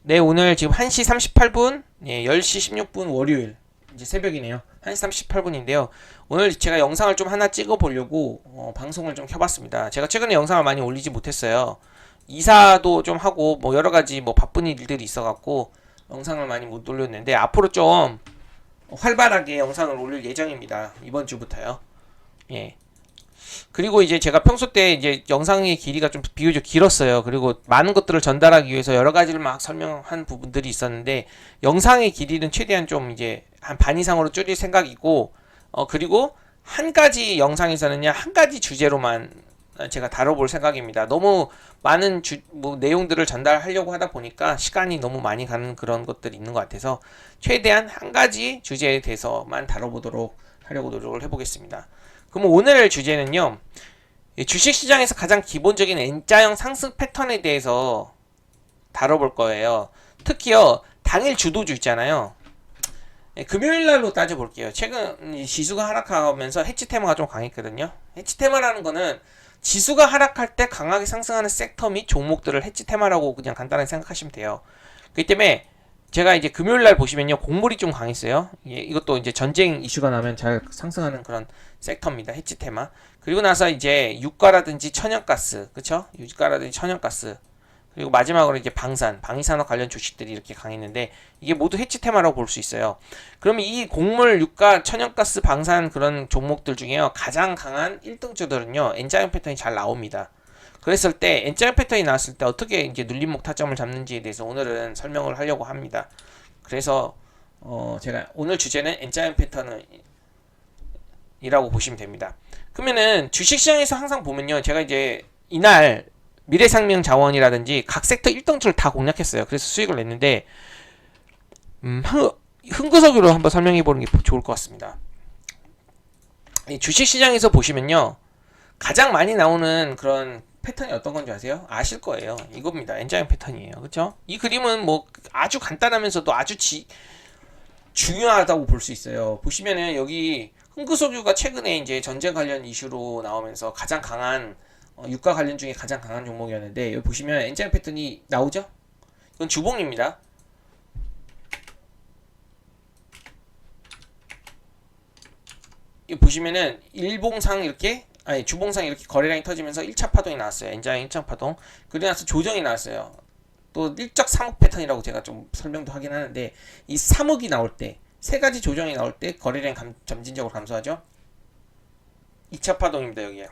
네, 오늘 지금 1시 38분, 예, 10시 16분 월요일, 이제 새벽이네요. 1시 38분인데요. 오늘 제가 영상을 좀 하나 찍어 보려고, 방송을 좀 켜봤습니다. 제가 최근에 영상을 많이 올리지 못했어요. 이사도 좀 하고, 뭐 여러 가지 뭐 바쁜 일들이 있어갖고, 영상을 많이 못 올렸는데, 앞으로 좀 활발하게 영상을 올릴 예정입니다. 이번 주부터요. 예. 그리고 이제 제가 평소 때 이제 영상의 길이가 좀 비교적 길었어요. 그리고 많은 것들을 전달하기 위해서 여러 가지를 막 설명한 부분들이 있었는데 영상의 길이는 최대한 좀 이제 한 반 이상으로 줄일 생각이고 그리고 한 가지 영상에서는요 한 가지 주제로만 제가 다뤄볼 생각입니다. 너무 많은 뭐 내용들을 전달하려고 하다 보니까 시간이 너무 많이 가는 그런 것들이 있는 것 같아서 최대한 한 가지 주제에 대해서만 다뤄보도록 하려고 노력을 해보겠습니다. 그럼 오늘 주제는요. 주식시장에서 가장 기본적인 N자형 상승 패턴에 대해서 다뤄볼 거예요. 특히요. 당일 주도주 있잖아요. 금요일날로 따져볼게요. 최근 지수가 하락하면서 해치 테마가 좀 강했거든요. 해치 테마라는 거는 지수가 하락할 때 강하게 상승하는 섹터 및 종목들을 해치 테마라고 그냥 간단하게 생각하시면 돼요. 그렇기 때문에 제가 이제 금요일날 보시면요 곡물이 좀 강했어요. 이것도 이제 전쟁 이슈가 나면 잘 상승하는 그런 섹터입니다. 해치 테마. 그리고 나서 이제 유가라든지 천연가스, 그쵸? 유가라든지 천연가스. 그리고 마지막으로 이제 방위산업 관련 주식들이 이렇게 강했는데 이게 모두 해치 테마라고 볼 수 있어요. 그러면 이 곡물, 유가, 천연가스, 방산 그런 종목들 중에요 가장 강한 1등주들은요 N자형 패턴이 잘 나옵니다. 그랬을 때 N자형 패턴이 나왔을 때 어떻게 이제 눌림목 타점을 잡는지에 대해서 오늘은 설명을 하려고 합니다. 그래서 제가 오늘 주제는 N자형 패턴이라고 보시면 됩니다. 그러면은 주식시장에서 항상 보면요 제가 이제 이날 미래생명자원이라든지 각 섹터 1등주를 다 공략했어요. 그래서 수익을 냈는데 흥구석으로 한번 설명해 보는 게 좋을 것 같습니다. 주식시장에서 보시면요 가장 많이 나오는 그런 패턴이 어떤 건지 아세요? 아실 거예요. 이겁니다. N자형 패턴이에요. 그쵸? 이 그림은 뭐 아주 간단하면서도 아주 중요하다고 볼 수 있어요. 보시면은 여기 흥구석유가 최근에 이제 전쟁 관련 이슈로 나오면서 가장 강한 유가 관련 중에 가장 강한 종목이었는데 여기 보시면 N자형 패턴이 나오죠? 이건 주봉입니다. 여기 보시면은 일봉상 이렇게 주봉상 이렇게 거래량이 터지면서 1차 파동이 나왔어요. N자형 1차 파동. 그리고 나서 조정이 나왔어요. 또 일적 3억 패턴이라고 제가 좀 설명도 하긴 하는데 이 3억이 나올 때 세 가지 조정이 나올 때 거래량이 점진적으로 감소하죠. 2차 파동입니다. 여기에.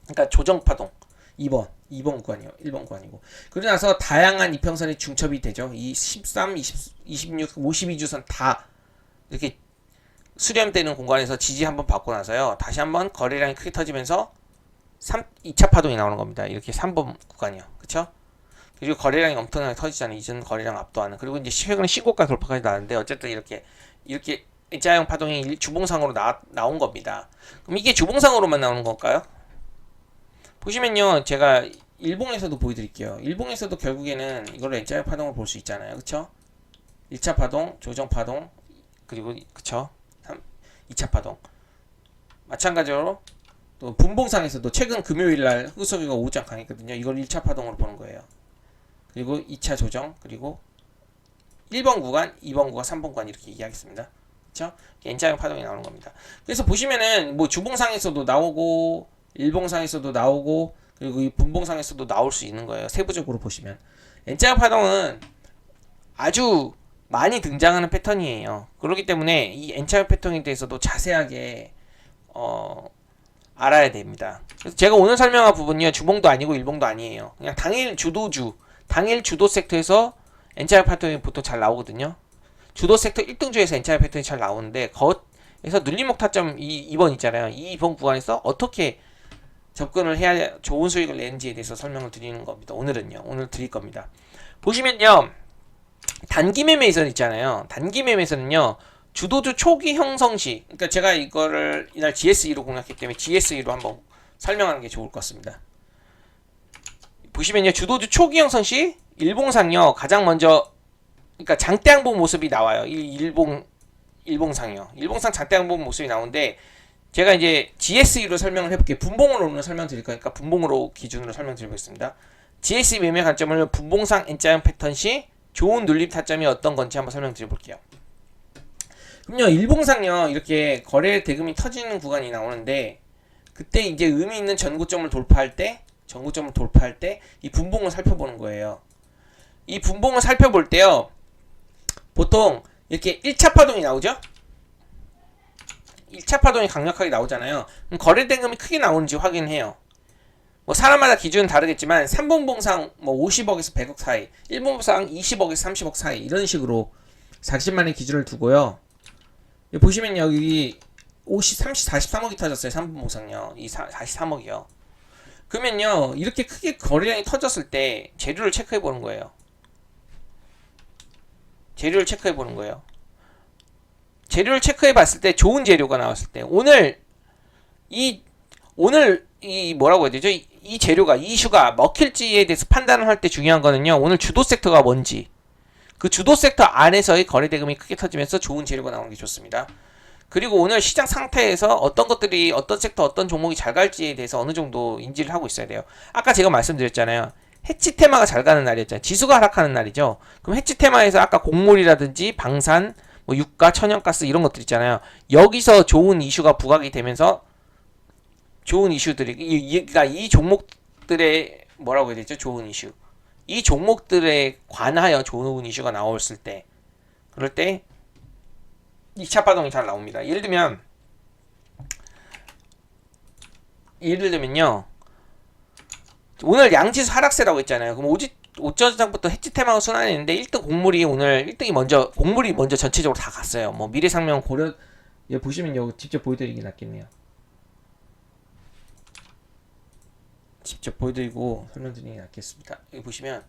그러니까 조정 파동. 2번 구간이요. 1번 구간이고. 그러고 나서 다양한 이평선이 중첩이 되죠. 이 13, 20, 26, 52주선 다 이렇게 수렴되는 공간에서 지지 한번 받고 나서요. 다시 한번 거래량이 크게 터지면서 2차 파동이 나오는 겁니다. 이렇게 3번 구간이요. 그쵸? 그리고 거래량이 엄청나게 터지잖아요. 이전 거래량 압도하는. 그리고 이제 최근에 신고가 돌파까지 나왔는데 어쨌든 이렇게 N자형 파동이 주봉상으로 나온 겁니다. 그럼 이게 주봉상으로만 나오는 걸까요? 보시면요. 제가 일봉에서도 보여드릴게요. 일봉에서도 결국에는 이걸로 N자형 파동을 볼 수 있잖아요. 그쵸? 1차 파동, 조정 파동, 그리고 그쵸? 2차 파동. 마찬가지로 또 분봉상에서도 최근 금요일날 흑석유가 오장 강했거든요. 이걸 1차 파동으로 보는 거예요. 그리고 2차 조정, 그리고 1번 구간, 2번 구간, 3번 구간 이렇게 얘기하겠습니다. 그쵸? N자형 파동이 나오는 겁니다. 그래서 보시면은 뭐 주봉상에서도 나오고 일봉상에서도 나오고 그리고 이 분봉상에서도 나올 수 있는 거예요. 세부적으로 보시면 N자형 파동은 아주 많이 등장하는 패턴이에요. 그렇기 때문에 이 N자형 패턴에 대해서도 자세하게 알아야 됩니다. 그래서 제가 오늘 설명한 부분이요 주봉도 아니고 일봉도 아니에요. 그냥 당일 주도 섹터에서 N자형 패턴이 보통 잘 나오거든요. 주도 섹터 1등주에서 N자형 패턴이 잘 나오는데 거기서 눌림목 타점 2번 있잖아요. 이 2번 구간에서 어떻게 접근을 해야 좋은 수익을 내는지에 대해서 설명을 드리는 겁니다. 오늘 드릴 겁니다. 보시면요. 단기 매매에서 있잖아요. 단기 매매에서는요. 주도주 초기 형성 시, 그러니까 제가 이거를 이날 GS2로 공략했기 때문에 GS2로 한번 설명하는 게 좋을 것 같습니다. 보시면요. 주도주 초기 형성 시 일봉상요. 가장 먼저 그러니까 장대양봉 모습이 나와요. 일봉상이요. 일봉상 장대양봉 모습이 나오는데 제가 이제 GS2로 설명을 해볼게요. 분봉으로는 설명드릴 거니까 분봉으로 기준으로 설명드리겠습니다. GS2 매매 관점을 분봉상 N자형 패턴 시 좋은 눌림 타점이 어떤 건지 한번 설명드려 볼게요. 그럼요, 일봉상요, 이렇게 거래 대금이 터지는 구간이 나오는데, 그때 이제 의미 있는 전고점을 돌파할 때, 이 분봉을 살펴보는 거예요. 이 분봉을 살펴볼 때요, 보통 이렇게 1차 파동이 나오죠? 1차 파동이 강력하게 나오잖아요. 그럼 거래 대금이 크게 나오는지 확인해요. 뭐 사람마다 기준은 다르겠지만 3분봉상 뭐 50억에서 100억 사이, 1분봉상 20억에서 30억 사이 이런 식으로 40만의 기준을 두고요. 여기 보시면 여기 43억이 터졌어요. 3분봉상요. 이 43억이요. 그러면요, 이렇게 크게 거래량이 터졌을 때 재료를 체크해 보는 거예요. 재료를 체크해 봤을 때 좋은 재료가 나왔을 때 오늘 이 뭐라고 해야 되죠? 이 재료가, 이 이슈가 먹힐지에 대해서 판단을 할 때 중요한 거는요, 오늘 주도 섹터가 뭔지, 그 주도 섹터 안에서의 거래 대금이 크게 터지면서 좋은 재료가 나오는 게 좋습니다. 그리고 오늘 시장 상태에서 어떤 것들이, 어떤 섹터, 어떤 종목이 잘 갈지에 대해서 어느 정도 인지를 하고 있어야 돼요. 아까 제가 말씀드렸잖아요. 해치 테마가 잘 가는 날이었잖아요. 지수가 하락하는 날이죠. 그럼 해치 테마에서 아까 곡물이라든지 방산, 뭐 유가, 천연가스 이런 것들 있잖아요. 여기서 좋은 이슈가 부각이 되면서 좋은 이슈들이, 그러니까 이 종목들의 뭐라고 해야 되죠? 좋은 이슈. 이 종목들에 관하여 좋은 이슈가 나왔을 때, 그럴 때 2차 파동이 잘 나옵니다. 예를 들면요, 오늘 양지수 하락세라고 했잖아요. 그럼 오전장부터 해치 테마가 순환했는데 1등 곡물이 오늘 1등이 곡물이 먼저 전체적으로 다 갔어요. 뭐 미래생명, 고려, 여기 보시면 여기 직접 보여드리긴 낫겠네요. 직접 보여드리고 설명드리긴 낫겠습니다. 여기 보시면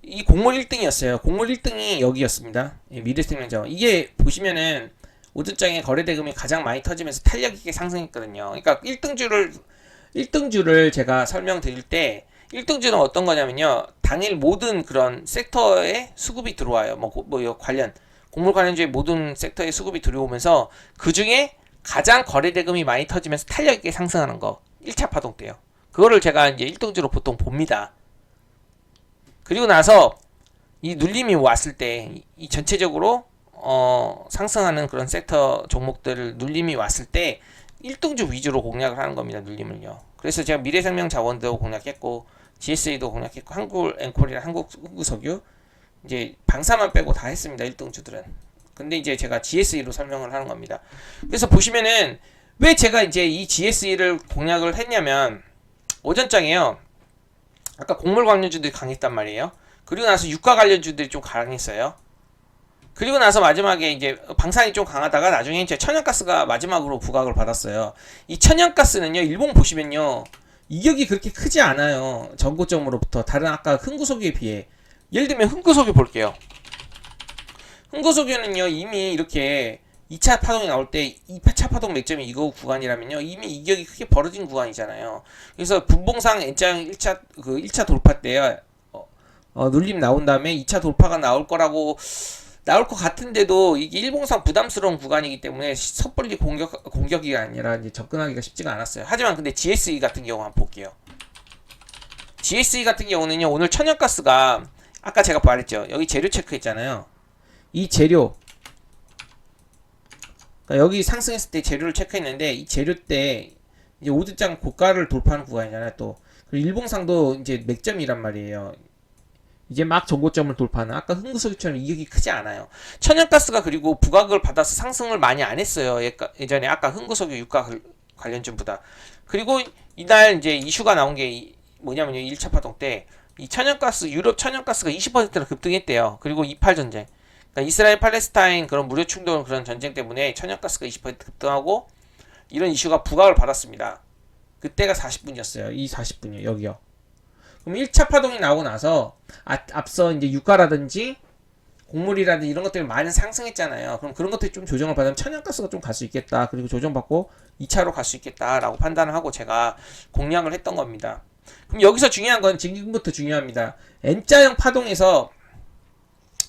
이 곡물 1등이었어요. 곡물 1등이 여기였습니다. 미래생명자원. 이게 보시면은 오전장에 거래대금이 가장 많이 터지면서 탄력 있게 상승했거든요. 그러니까 1등주를 제가 설명드릴 때 1등주는 어떤 거냐면요, 당일 모든 그런 섹터에 수급이 들어와요. 곡물 관련주의 모든 섹터에 수급이 들어오면서 그 중에 가장 거래대금이 많이 터지면서 탄력 있게 상승하는 거, 1차 파동 때요. 그거를 제가 이제 1등주로 보통 봅니다. 그리고 나서 이 눌림이 왔을 때, 이 전체적으로 상승하는 그런 sek터 종목들을 눌림이 왔을 때 1등주 위주로 공략을 하는 겁니다. 눌림을요. 그래서 제가 미래생명자원도 공략했고, GSA도 공략했고, 한국앵콜이랑 한국석유, 이제 방사만 빼고 다 했습니다. 1등주들은. 근데 이제 제가 GSE로 설명을 하는 겁니다. 그래서 보시면은 왜 제가 이제 이 GSE를 공략을 했냐면, 오전장에요, 아까 곡물 관련주들이 강했단 말이에요. 그리고 나서 유가 관련주들이 좀 강했어요. 그리고 나서 마지막에 이제 방산이 좀 강하다가 나중에 이제 천연가스가 마지막으로 부각을 받았어요. 이 천연가스는요, 일본 보시면요, 이격이 그렇게 크지 않아요. 전고점으로부터 다른 아까 흥구석유에 비해. 예를 들면 흥구석유 볼게요. 흥구석유는요, 이미 이렇게 2차 파동이 나올 때 2차 파동 맥점이 이거 구간이라면요, 이미 이격이 크게 벌어진 구간이잖아요. 그래서 분봉상 N자형 1차 돌파 때요, 눌림 나온 다음에 2차 돌파가 나올 것 같은데도 이게 일봉상 부담스러운 구간이기 때문에 섣불리 공격이 아니라 이제 접근하기가 쉽지가 않았어요. 하지만 근데 GSE 같은 경우 한번 볼게요. GSE 같은 경우는요, 오늘 천연가스가 아까 제가 말했죠. 여기 재료 체크 있잖아요. 이 재료, 그러니까 여기 상승했을 때 재료를 체크했는데, 이 재료 때 이제 5주장 고가를 돌파하는 구간이잖아요. 또 그리고 일봉상도 이제 맥점이란 말이에요. 이제 막 전고점을 돌파하는, 아까 흥구석유처럼 이격이 크지 않아요. 천연가스가 그리고 부각을 받아서 상승을 많이 안 했어요. 예전에 아까 흥구석유 유가 관련주보다. 그리고 이날 이제 이슈가 나온 게 뭐냐면요, 1차 파동 때 이 천연가스, 유럽 천연가스가 20%나 급등했대요. 그리고 이팔 전쟁, 그러니까 이스라엘 팔레스타인 그런 무력 충돌 그런 전쟁 때문에 천연가스가 20% 급등하고 이런 이슈가 부각을 받았습니다. 그때가 40분이었어요. 이 40분이요. 여기요. 그럼 1차 파동이 나오고 나서 앞서 이제 유가라든지 곡물이라든지 이런 것들이 많이 상승했잖아요. 그럼 그런 것들이 좀 조정을 받으면 천연가스가 좀 갈 수 있겠다. 그리고 조정받고 2차로 갈 수 있겠다라고 판단을 하고 제가 공략을 했던 겁니다. 그럼 여기서 중요한 건 지금부터 중요합니다. N자형 파동에서,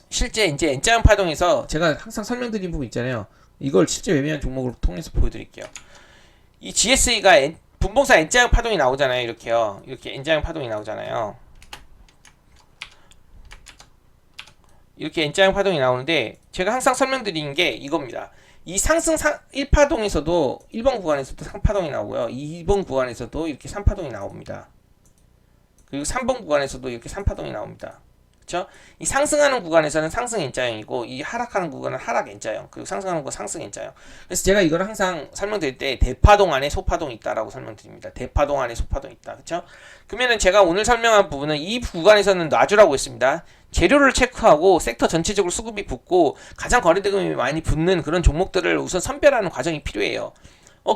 실제 이제 N자형 파동에서 제가 항상 설명드린 부분 있잖아요. 이걸 실제 매매한 종목으로 통해서 보여드릴게요. 이 GSE가 분봉사 N자형 파동이 나오잖아요. 이렇게요. 이렇게 N자형 파동이 나오잖아요. 이렇게 N자형 파동이 나오는데 제가 항상 설명드리는 게 이겁니다. 이 상승 1파동에서도 1번 구간에서도 3파동이 나오고요. 2번 구간에서도 이렇게 3파동이 나옵니다. 그리고 3번 구간에서도 이렇게 3파동이 나옵니다. 그렇죠? 이 상승하는 구간에서는 상승 N자형이고 이 하락하는 구간은 하락 N자형, 그리고 상승하는 구간은 상승 N자형. 그래서 제가 이걸 항상 설명드릴 때 대파동 안에 소파동이 있다라고 설명드립니다. 대파동 안에 소파동이 있다. 그렇죠? 그러면은 제가 오늘 설명한 부분은 이 구간에서는 놔주라고 했습니다. 재료를 체크하고 섹터 전체적으로 수급이 붙고 가장 거래대금이 많이 붙는 그런 종목들을 우선 선별하는 과정이 필요해요.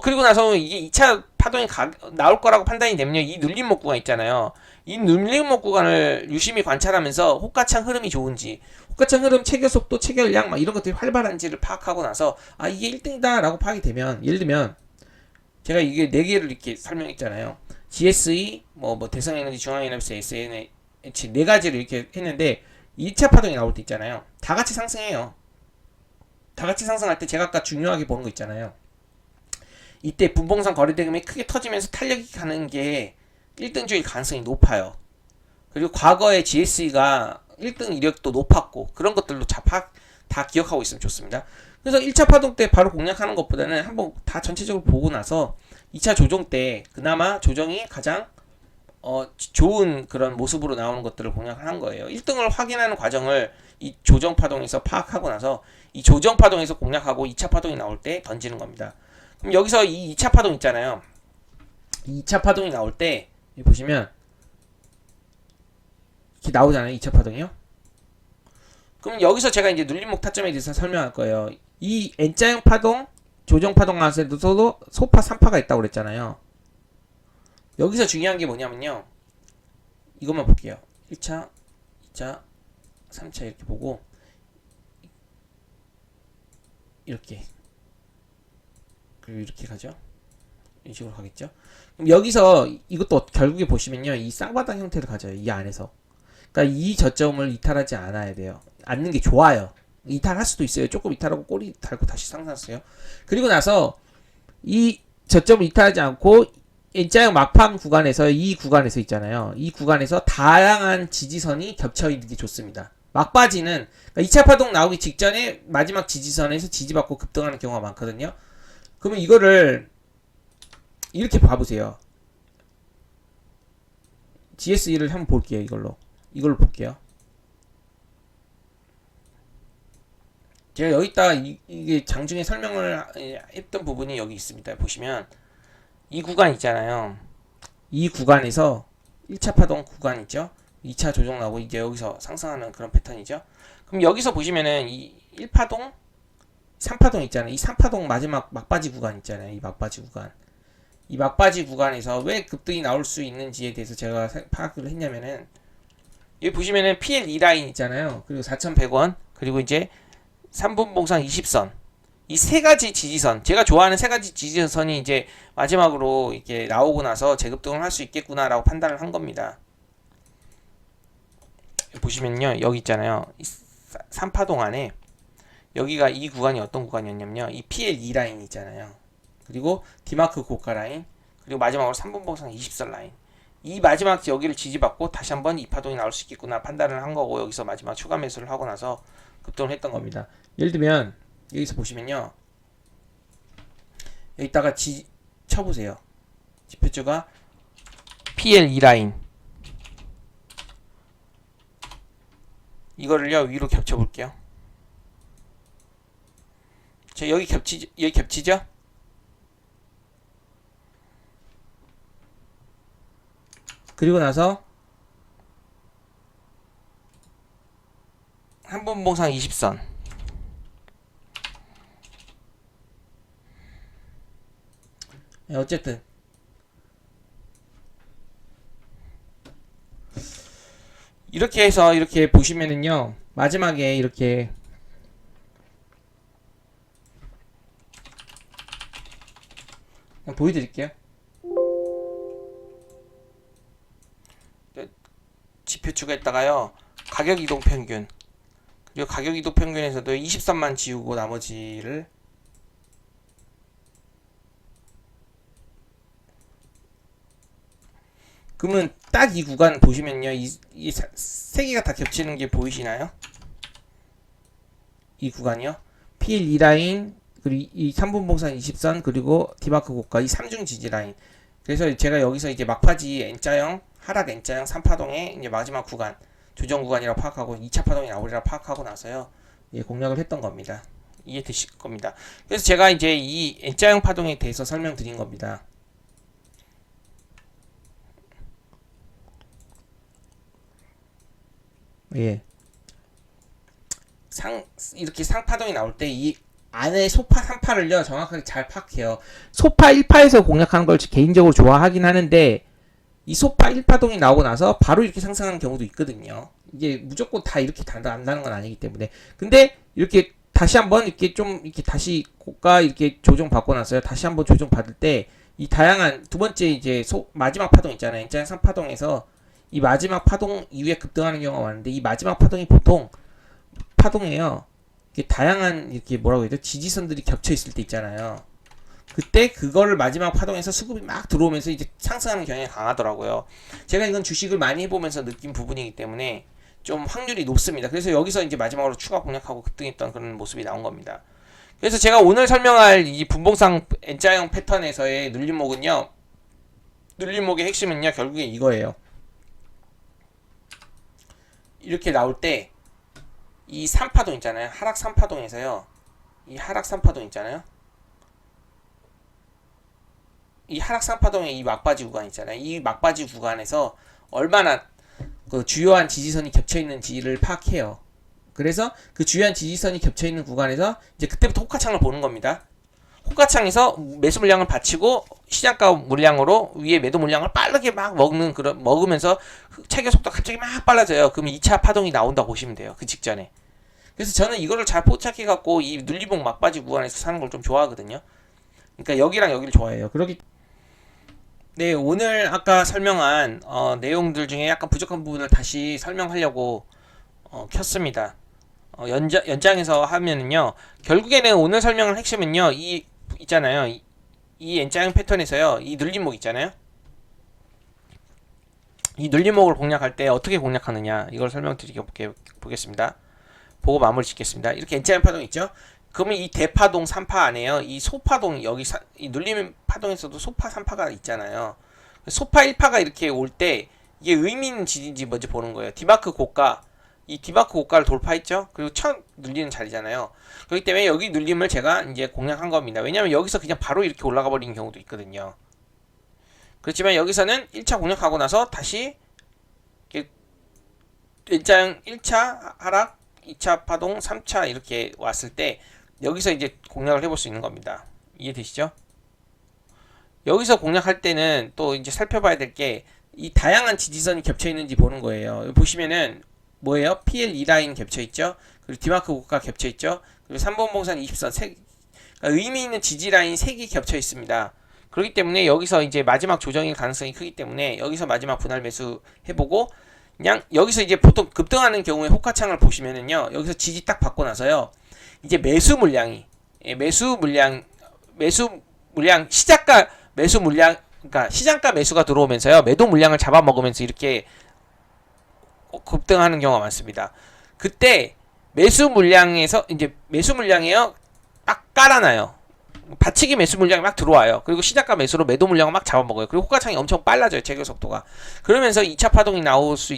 그리고 나서 이게 2차 파동이 나올 거라고 판단이 되면요. 이 눌림목 구간 있잖아요. 이 눌림목 구간을 유심히 관찰하면서 호가창 흐름이 좋은지, 호가창 흐름 체결 속도, 체결량 막 이런 것들이 활발한지를 파악하고 나서 아 이게 1등이다 라고 파악이 되면, 예를 들면 제가 이게 4개를 이렇게 설명했잖아요. GSE, 대성에너지, 중앙에너지, SNH 4가지를 이렇게 했는데 2차 파동이 나올 때 있잖아요. 다 같이 상승해요. 다 같이 상승할 때 제가 아까 중요하게 보는 거 있잖아요. 이때 분봉상 거래대금이 크게 터지면서 탄력이 가는 게 1등 주일 가능성이 높아요. 그리고 과거에 GSE가 1등 이력도 높았고 그런 것들도 다 기억하고 있으면 좋습니다. 그래서 1차 파동 때 바로 공략하는 것보다는 한번 다 전체적으로 보고 나서 2차 조정 때 그나마 조정이 가장 좋은 그런 모습으로 나오는 것들을 공략을 한 거예요. 1등을 확인하는 과정을 이 조정 파동에서 파악하고 나서 이 조정 파동에서 공략하고 2차 파동이 나올 때 던지는 겁니다. 그럼 여기서 이 2차 파동 있잖아요. 2차 파동이 나올 때 보시면 이렇게 나오잖아요. 2차 파동이요. 그럼 여기서 제가 이제 눌림목 타점에 대해서 설명할 거예요. 이 N자형 파동, 조정 파동 나왔을 때도 소파 3파가 있다고 그랬잖아요. 여기서 중요한 게 뭐냐면요. 이것만 볼게요. 1차, 2차, 3차 이렇게 보고 이렇게 그리고 이렇게 가죠. 이런 식으로 가겠죠. 그럼 여기서 이것도 결국에 보시면요. 이 쌍바닥 형태를 가져요. 이 안에서. 그러니까 이 저점을 이탈하지 않아야 돼요. 않는 게 좋아요. 이탈할 수도 있어요. 조금 이탈하고 꼬리 달고 다시 상승했어요. 그리고 나서 이 저점을 이탈하지 않고 N자형 막판 구간에서 이 구간에서 있잖아요. 이 구간에서 다양한 지지선이 겹쳐 있는 게 좋습니다. 막바지는 그러니까 2차 파동 나오기 직전에 마지막 지지선에서 지지받고 급등하는 경우가 많거든요. 그러면 이거를 이렇게 봐보세요. GSE를 한번 볼게요. 이걸로 볼게요. 제가 여기다가 이게 장중에 설명을 했던 부분이 여기 있습니다. 보시면 이 구간 있잖아요. 이 구간에서 1차 파동 구간 있죠. 2차 조정 나오고 이제 여기서 상승하는 그런 패턴이죠. 그럼 여기서 보시면은 이 1파동, 3파동 있잖아요. 이 3파동 마지막 막바지 구간 있잖아요. 이 막바지 구간. 이 막바지 구간에서 왜 급등이 나올 수 있는지에 대해서 제가 파악을 했냐면은 여기 보시면은 PL2 라인 있잖아요. 그리고 4,100원, 그리고 이제 3분 봉상 20선. 이 세 가지 지지선, 제가 좋아하는 세 가지 지지선이 이제 마지막으로 이렇게 나오고 나서 재급등을 할 수 있겠구나라고 판단을 한 겁니다. 보시면요, 여기 있잖아요. 이 3파동 안에 여기가 이 구간이 어떤 구간이었냐면요, 이 PL2 라인 있잖아요. 그리고 디마크 고가 라인, 그리고 마지막으로 3분 봉상 20선 라인. 이 마지막 여기를 지지받고 다시 한번 이 파동이 나올 수 있겠구나 판단을 한 거고, 여기서 마지막 추가 매수를 하고 나서 급등을 했던 겁니다. 예를 들면 여기서 보시면요, 여기다가 쳐보세요. 지표주가 PL2 라인 이거를요 위로 겹쳐볼게요. 여기 겹치죠? 그리고 나서 한 분 봉상 20선. 어쨌든 이렇게 해서 이렇게 보시면은요, 마지막에 이렇게 보여드릴게요. 지표추가 있다가요, 가격 이동 평균, 그리고 가격 이동 평균에서도 23만 지우고 나머지를 그러면 딱 이 구간 보시면요. 이 세 개가 다 겹치는 게 보이시나요? 이 구간이요. PL 2라인, 그리고 이 3분봉산 20선, 그리고 디마크 고가 이 3중 지지 라인. 그래서 제가 여기서 이제 막바지 N자형, 하락 N자형 3파동의 이제 마지막 구간, 조정 구간이라고 파악하고 2차 파동이 나오리라 파악하고 나서요. 예, 공략을 했던 겁니다. 이해되실 겁니다. 그래서 제가 이제 이 N자형 파동에 대해서 설명드린 겁니다. 예. 이렇게 상파동이 나올 때 이 안에 소파 3파를요 정확하게 잘 파악해요. 소파 1파에서 공략하는 걸 개인적으로 좋아하긴 하는데 이 소파 1파동이 나오고 나서 바로 이렇게 상승하는 경우도 있거든요. 이게 무조건 다 이렇게 단다는 건 아니기 때문에. 근데 이렇게 다시 한번 이렇게 좀 이렇게 다시 고가 이렇게 조정 받고 나서요. 다시 한번 조정 받을 때 이 다양한 두 번째 이제 마지막 파동 있잖아요. N자형 3파동에서 이 마지막 파동 이후에 급등하는 경우가 많은데 이 마지막 파동이 보통 파동에요. 이게 다양한 이렇게 뭐라고 해야 돼? 지지선들이 겹쳐 있을 때 있잖아요. 그때 그거를 마지막 파동에서 수급이 막 들어오면서 이제 상승하는 경향이 강하더라고요. 제가 이건 주식을 많이 해보면서 느낀 부분이기 때문에 좀 확률이 높습니다. 그래서 여기서 이제 마지막으로 추가 공략하고 급등했던 그런 모습이 나온 겁니다. 그래서 제가 오늘 설명할 이 분봉상 N자형 패턴에서의 눌림목은요. 눌림목의 핵심은요. 결국에 이거예요. 이렇게 나올 때 이 3파동 있잖아요. 하락 3파동에서요. 이 하락 3파동 있잖아요. 이 하락 3파동의 이 막바지 구간 있잖아요. 이 막바지 구간에서 얼마나 그 주요한 지지선이 겹쳐있는지를 파악해요. 그래서 그 주요한 지지선이 겹쳐있는 구간에서 이제 그때부터 호가창을 보는 겁니다. 호가창에서 매수 물량을 받치고 시장가 물량으로 위에 매도 물량을 빠르게 막 먹으면서 체결 속도가 갑자기 막 빨라져요. 그러면 2차 파동이 나온다고 보시면 돼요. 그 직전에. 그래서 저는 이거를 잘 포착해갖고 이 눌림목 막바지 구간에서 사는 걸 좀 좋아하거든요. 그러니까 여기랑 여기를 좋아해요. 네, 오늘 아까 설명한 내용들 중에 약간 부족한 부분을 다시 설명하려고 켰습니다. 연장해서 하면은요. 결국에는 오늘 설명할 핵심은요. 이 있잖아요. 이 N자형 패턴에서요. 이 눌림목 있잖아요. 이 눌림목을 공략할 때 어떻게 공략하느냐 이걸 설명드리게 보겠습니다. 보고 마무리 짓겠습니다. 이렇게 N자형 파동 있죠? 그러면 이 대파동 3파 안에요. 이 소파동 여기 이 눌림 파동에서도 소파 3파가 있잖아요. 소파 1파가 이렇게 올 때 이게 의미 있는 지지인지 먼저 보는 거예요. 디마크 고가 이 디마크 고가를 돌파했죠. 그리고 첫 눌리는 자리잖아요. 그렇기 때문에 여기 눌림을 제가 이제 공략한 겁니다. 왜냐면 여기서 그냥 바로 이렇게 올라가 버리는 경우도 있거든요. 그렇지만 여기서는 1차 공략하고 나서 다시 N자형 1차 하락 2차 파동 3차 이렇게 왔을 때 여기서 이제 공략을 해볼 수 있는 겁니다. 이해되시죠? 여기서 공략할 때는 또 이제 살펴봐야 될 게 이 다양한 지지선이 겹쳐 있는지 보는 거예요. 여기 보시면은 뭐예요? PL 2라인 겹쳐 있죠? 그리고 디마크 고가 겹쳐 있죠? 그리고 3번 봉산 20선 그러니까 의미 있는 지지 라인 3개 겹쳐 있습니다. 그렇기 때문에 여기서 이제 마지막 조정일 가능성이 크기 때문에 여기서 마지막 분할 매수 해보고 그냥 여기서 이제 보통 급등하는 경우에 호가창을 보시면은요. 여기서 지지 딱 받고 나서요. 이제 매수 물량 시작가 매수 물량 그러니까 시장가 매수가 들어오면서요. 매도 물량을 잡아먹으면서 이렇게 급등하는 경우가 많습니다. 그때 매수 물량에요. 막 깔아놔요. 받치기 매수 물량이 막 들어와요. 그리고 시작가 매수로 매도 물량을 막 잡아먹어요. 그리고 호가창이 엄청 빨라져요. 제거 속도가. 그러면서 2차 파동이 나올 수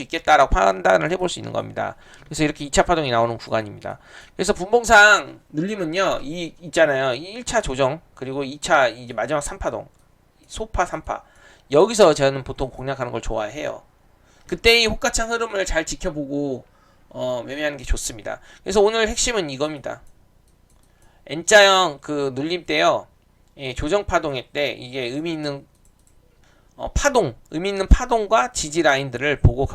있겠다라고 판단을 해볼 수 있는 겁니다. 그래서 이렇게 2차 파동이 나오는 구간입니다. 그래서 분봉상 눌림은요, 있잖아요. 이 1차 조정, 그리고 2차 이제 마지막 3파동, 소파 3파. 여기서 저는 보통 공략하는 걸 좋아해요. 그때 이 호가창 흐름을 잘 지켜보고, 매매하는 게 좋습니다. 그래서 오늘 핵심은 이겁니다. N자형 그 눌림 때요, 예, 조정 파동일 때 이게 의미 있는 의미 있는 파동과 지지 라인들을 보고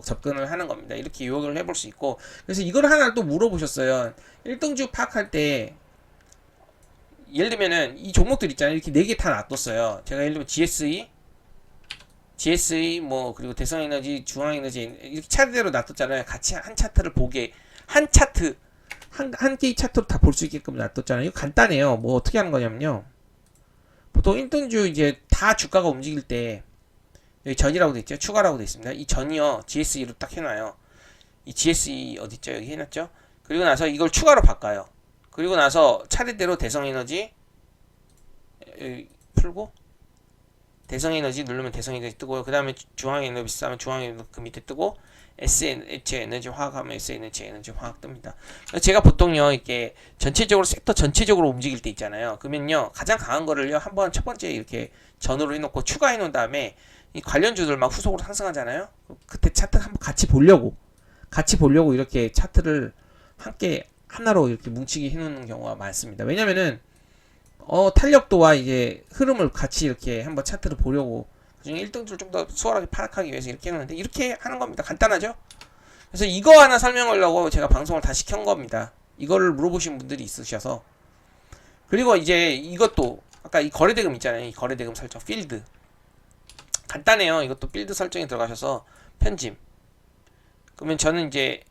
접근을 하는 겁니다. 이렇게 요약을 해볼 수 있고, 그래서 이걸 하나 또 물어보셨어요. 1등주 파악할 때, 예를 들면은 이 종목들 있잖아요. 이렇게 4개 다 놔뒀어요. 제가 예를 들면 GSE 뭐 그리고 대성에너지, 중앙에너지 이렇게 차례대로 놔뒀잖아요. 같이 한 차트를 한 개의 차트로 다 볼 수 있게끔 놔뒀잖아요. 이거 간단해요. 뭐 어떻게 하는 거냐면요. 보통 1등주 이제 다 주가가 움직일 때 여기 전이라고 돼 있죠. 추가라고 돼 있습니다. 이 전이요 GSE로 딱 해놔요. 이 GSE 어디 있죠? 여기 해놨죠. 그리고 나서 이걸 추가로 바꿔요. 그리고 나서 차례대로 대성에너지 풀고 대성에너지 누르면 대성에너지 뜨고요. 그 다음에 중앙에너지 비싸면 중앙에너지 그 밑에 뜨고 SH 에너지 화학 하면 SNH 에너지 화학 뜹니다. 제가 보통요 이렇게 전체적으로 섹터 전체적으로 움직일 때 있잖아요. 그러면요 가장 강한 거를요 한번 첫 번째 이렇게 전으로 해놓고 추가해 놓은 다음에 이 관련주들 막 후속으로 상승하잖아요. 그때 차트 한번 같이 보려고 이렇게 차트를 함께 하나로 이렇게 뭉치게 해놓는 경우가 많습니다. 왜냐면은 탄력도와 이제 흐름을 같이 이렇게 한번 차트를 보려고 그중에 1등주를 좀 더 수월하게 파악하기 위해서 이렇게 해놓는데 이렇게 하는 겁니다. 간단하죠? 그래서 이거 하나 설명하려고 제가 방송을 다시 켠 겁니다. 이거를 물어보신 분들이 있으셔서. 그리고 이제 이것도 아까 이 거래대금 있잖아요. 이 거래대금 설정 필드 간단해요. 이것도 필드 설정에 들어가셔서 편집. 그러면 저는 이제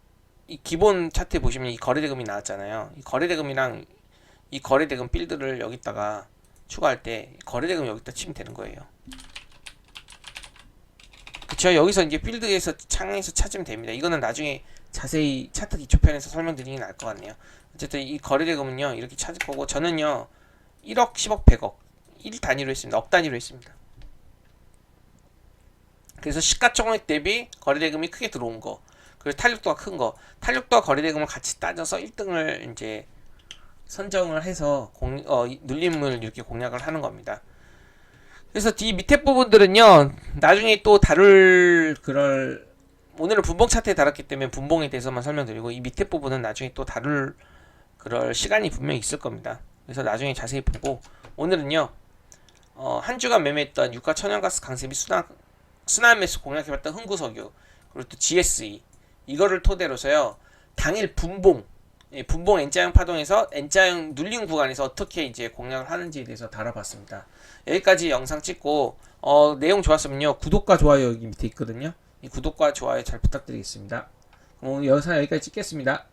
이 기본 차트에 보시면 이 거래대금이 나왔잖아요. 이 거래대금이랑 이 거래대금 필드를 여기다가 추가할 때 거래대금 여기다 치면 되는 거예요. 그쵸? 여기서 이제 필드에서 창에서 찾으면 됩니다. 이거는 나중에 자세히 차트 기초편에서 설명드리는 게 나을 것 같네요. 어쨌든 이 거래대금은요 이렇게 찾을 거고 저는요 1억, 10억, 100억 1 단위로 했습니다. 억 단위로 했습니다. 그래서 시가총액 대비 거래대금이 크게 들어온 거 그리고 탄력도가 큰 거 탄력도와 거래대금을 같이 따져서 1등을 이제 선정을 해서 눌림을 이렇게 공략을 하는 겁니다. 그래서 이 밑에 부분들은요 나중에 또 다룰 그럴 오늘은 분봉 차트에 다뤘기 때문에 분봉에 대해서만 설명드리고 이 밑에 부분은 나중에 또 다룰 그럴 시간이 분명히 있을 겁니다. 그래서 나중에 자세히 보고 오늘은요 한 주간 매매했던 유가 천연가스 강세비 순환 매수 공략해봤던 흥구석유 그리고 또 GSE 이거를 토대로서요 당일 분봉 N자형 파동에서 N자형 눌림 구간에서 어떻게 이제 공략을 하는지에 대해서 다뤄봤습니다. 여기까지 영상 찍고 내용 좋았으면요 구독과 좋아요 여기 밑에 있거든요. 이 구독과 좋아요 잘 부탁드리겠습니다. 오늘 영상 여기까지 찍겠습니다.